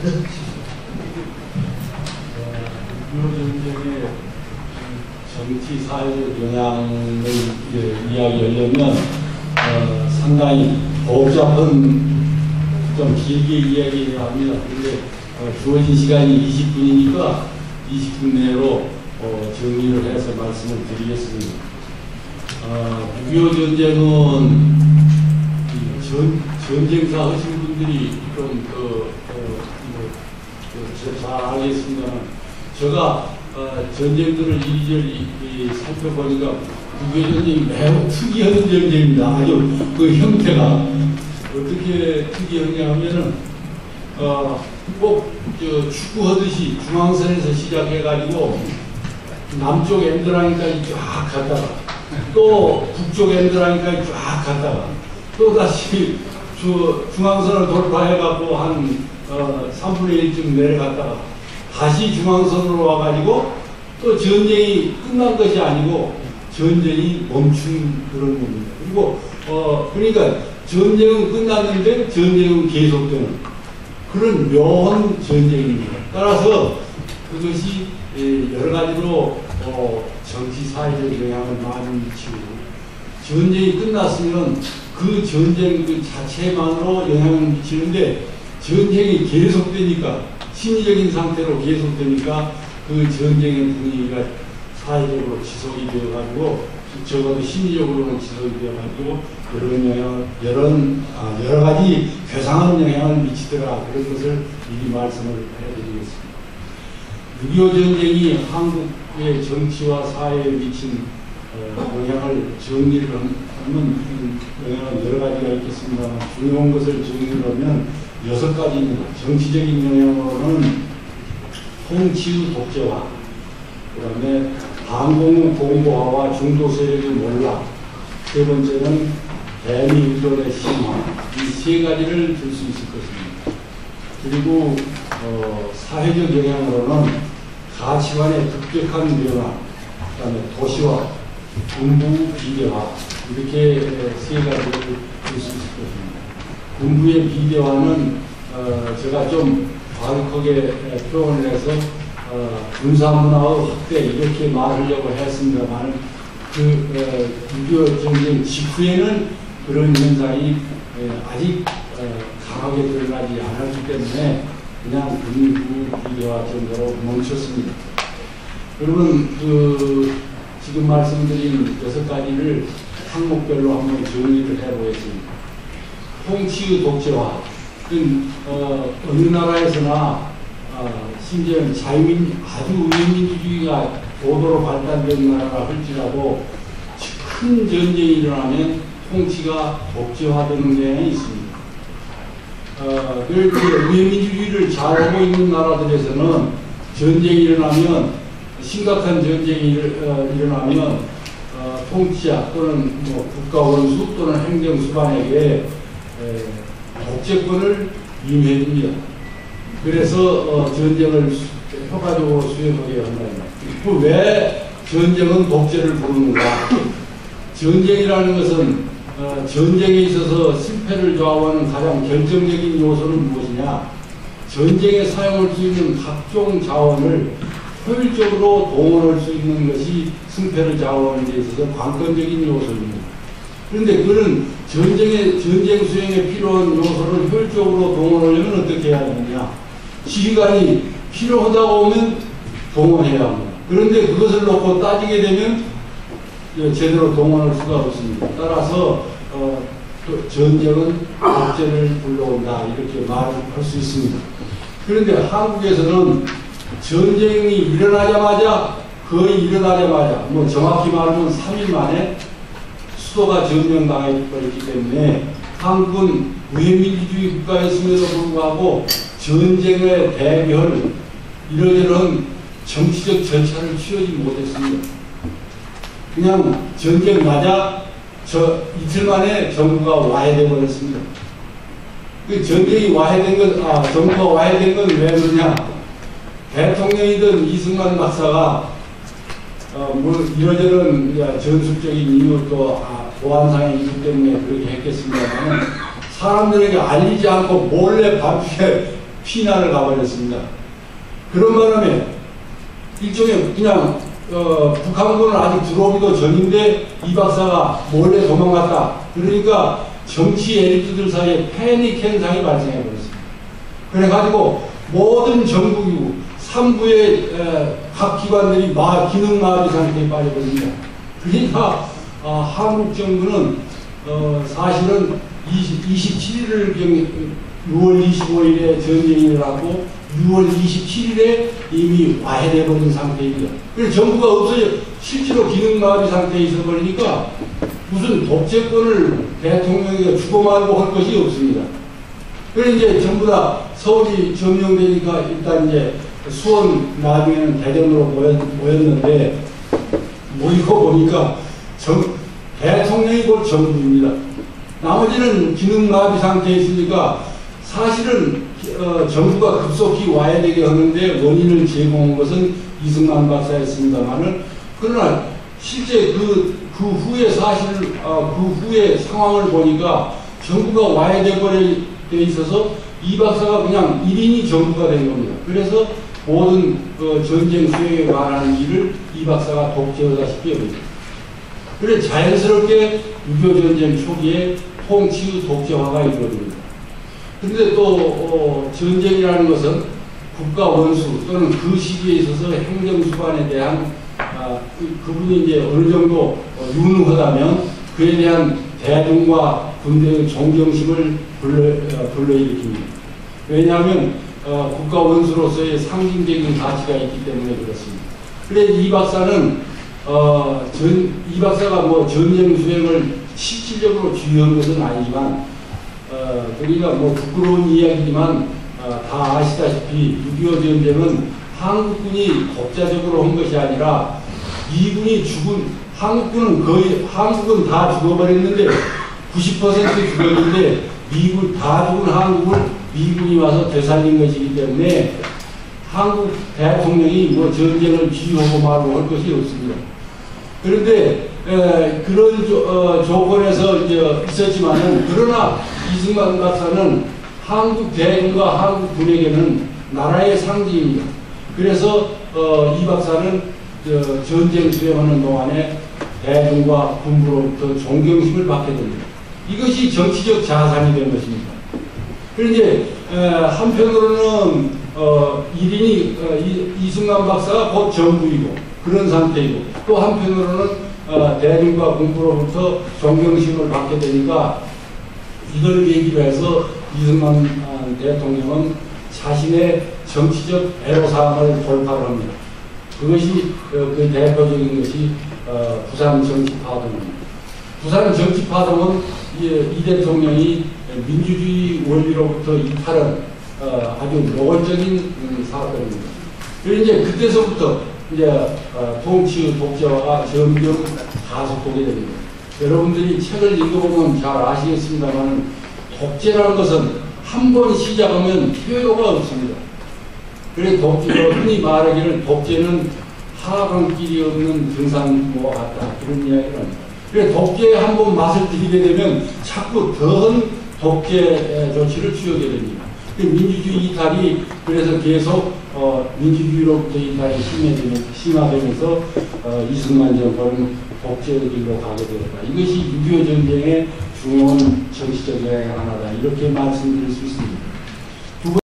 전쟁의 정치 사회적 영향을 이야기하려면 상당히 복잡한 좀 길게 이야기해야 합니다. 그런데 주어진 시간이 20분이니까 20분 내로 정리를 해서 말씀을 드리겠습니다. 6.25 전쟁은 전쟁사 하신 분들이 좀 잘 알겠습니다만, 제가 전쟁들을 이리저리 살펴보니까 6.25 전쟁이 매우 특이한 전쟁입니다. 아주 그 형태가 어떻게 특이하냐 하면은 꼭 축구하듯이 중앙선에서 시작해가지고 남쪽 엔드라인까지 쫙 갔다가 또 북쪽 엔드라인까지 쫙 갔다가 또 다시 중앙선을 돌파해갖고 한 3분의 1쯤 내려갔다가 다시 중앙선으로 와가지고 또 전쟁이 끝난 것이 아니고 전쟁이 멈춘 그런 겁니다. 그리고 그러니까 전쟁은 끝났는데 전쟁은 계속되는 그런 묘한 전쟁입니다. 따라서 그것이 여러 가지로 정치 사회적 영향을 많이 미치고, 전쟁이 끝났으면 그 전쟁 그 자체만으로 영향을 미치는데 전쟁이 계속되니까, 심리적인 상태로 계속되니까 그 전쟁의 분위기가 사회적으로 지속이 되어가지고, 적어도 심리적으로는 지속이 되어가지고 여러 가지 괴상한 영향을 미치더라, 그런 것을 미리 말씀을 해드리겠습니다. 6.25 전쟁이 한국의 정치와 사회에 미친 영향을 정리를 하면 영향은 여러 가지가 있겠습니다만, 중요한 것을 정리를 하면 6가지입니다. 정치적인 영향으로는 통치의 독재화, 그 다음에 반공 공고화와 중도 세력의 몰락, 세 번째는 대미 의존의 심화, 이 세 가지를 들 수 있을 것입니다. 그리고 사회적 영향으로는 가치관의 급격한 변화, 그 다음에 도시화, 군부 비대화, 이렇게 세 가지를 들 수 있을 것입니다. 군부의 비대화는 제가 좀 과격하게 표현을 해서 군사문화의 확대, 이렇게 말하려고 했습니다만, 6.25 전쟁 직후에는 그런 현상이 아직 강하게 드러나지 않았기 때문에 그냥 군부 비대화 정도로 멈췄습니다. 여러분, 지금 말씀드린 6가지를 항목별로 한번 정리를 해보겠습니다. 통치의 독재화, 어느 나라에서나 심지어는 아주 우회민주주의가 고도로 발달된 나라라 할지라도 큰 전쟁이 일어나면 통치가 독재화되는 경향이 있습니다. 우회민주주의를 잘하고 있는 나라들에서는 전쟁이 일어나면, 심각한 전쟁이 일어나면 통치자 또는 국가 원수 또는 행정수반에게 독재권을 임해줍니다. 그래서 전쟁을 효과적으로 수행하게 한다. 왜 전쟁은 독재를 부르는가? 전쟁이라는 것은 전쟁에 있어서 실패를 좌우하는 가장 결정적인 요소는 무엇이냐? 전쟁에 사용할 수 있는 각종 자원을 효율적으로 동원할 수 있는 것이 승패를 좌우하는 데 있어서 관건적인 요소입니다. 그런데 그런 전쟁 수행에 필요한 요소를 효율적으로 동원하려면 어떻게 해야 되느냐? 지휘관이 필요하다고 하면 동원해야 합니다. 그런데 그것을 놓고 따지게 되면 제대로 동원할 수가 없습니다. 따라서 전쟁은 독재를 불러온다, 이렇게 말할 수 있습니다. 그런데 한국에서는 전쟁이 일어나자마자, 정확히 말하면 3일 만에 수도가 점령당해버렸기 때문에 한국은 우회민주주의 국가였음에도 불구하고 전쟁에 대비할 이러저러한 정치적 절차를 취하지 못했습니다. 그냥 전쟁 맞아 이틀 만에 정부가 와해돼 버렸습니다. 그 전쟁이 정부가 와해된 건 왜 그러냐? 대통령이든 이승만 박사가 이러저런 전술적인 이유 또 보안상의 이유 때문에 그렇게 했겠습니다만, 사람들에게 알리지 않고 몰래 밤새 피난을 가버렸습니다. 그런 바람에 일종의 그냥 북한군은 아직 들어오기도 전인데 이 박사가 몰래 도망갔다. 그러니까 정치 엘리트들 사이에 패닉 현상이 발생해버렸습니다. 그래가지고 모든 정부기구, 3부의 각 기관들이 기능마비 상태에 빠져버립니다. 그러니까 한국 정부는 사실은 27일을 6월 25일에 전쟁이 일어나고 6월 27일에 이미 와해돼버린 상태입니다. 그래서 정부가 없어져 실제로 기능마비 상태에 있어버리니까 무슨 독재권을 대통령이 주고 말고 할 것이 없습니다. 그래서 이제 전부 다 서울이 점령되니까 일단 이제 수원 나중에는 대전으로 모였는데 모이고 보니까 대통령이 곧 정부입니다. 나머지는 기능마비 상태에 있으니까 사실은 정부가 급속히 와야 되게 하는데 원인을 제공한 것은 이승만 박사였습니다만은 그러나 실제 그 후에 그 후에 상황을 보니까 정부가 와야 돼 있어서 이 박사가 그냥 1인이 정부가 된 겁니다. 그래서 모든 전쟁 수행에 관한 일을 이 박사가 독재하다시피 합니다. 그래서 자연스럽게 6.25 전쟁 초기에 통치 독재화가 이루어집니다. 그런데 또 전쟁이라는 것은 국가 원수 또는 그 시기에 있어서 행정수반에 대한 그분이 이제 어느 정도 유능하다면 그에 대한 대중과 군대의 존경심을 불러일으킵니다. 왜냐하면 국가 원수로서의 상징적인 가치가 있기 때문에 그렇습니다. 그래서 이 박사는 이 박사가 뭐 전쟁 수행을 실질적으로 주의한 것은 아니지만 그러니까 뭐 부끄러운 이야기지만 다 아시다시피 6.25 전쟁은 한국군이 독자적으로 한 것이 아니라 미군이 한국은 다 죽어버렸는데 90% 죽었는데 미군 다 죽은 한국을 미군이 와서 되살린 것이기 때문에 한국 대통령이 뭐 전쟁을 지휘하고 말고 할 것이 없습니다. 그런데 그런 조건에서 이제 있었지만은 그러나 이승만 박사는 한국 대군과 한국 군에게는 나라의 상징입니다. 그래서 이 박사는 전쟁 수행하는 동안에 대중과 군부로부터 존경심을 받게 됩니다. 이것이 정치적 자산이 된 것입니다. 그런데 한편으로는 이승만 박사가 곧 정부이고 그런 상태이고 또 한편으로는 대중과 군부로부터 존경심을 받게 되니까 이걸 계기로 해서 이승만 대통령은 자신의 정치적 애로사항을 돌파를 합니다. 그것이 그 대표적인 것이 부산 정치파동입니다. 부산 정치파동은 이 대통령이 민주주의 원리로부터 이탈한 아주 노골적인 사건입니다. 그리고 이제 그때서부터 이제 통치 독재화가 점점 가속되게 됩니다. 여러분들이 책을 읽어보면 잘 아시겠습니다만 독재라는 것은 한 번 시작하면 퇴로가 없습니다. 그래서 흔히 말하기를 독재는 하강길이 없는 등산로와 같다. 그런 이야기를 합니다. 그래서 독재에 한 번 맛을 들이게 되면 자꾸 더한 독재 조치를 취하게 됩니다. 민주주의 이탈이 그래서 계속 민주주의로부터 이탈이 심화되면서 이승만 정권은 독재의 길로 가게 되었다. 이것이 6.25 전쟁의 중요한 정치적 영향의 하나다. 이렇게 말씀드릴 수 있습니다.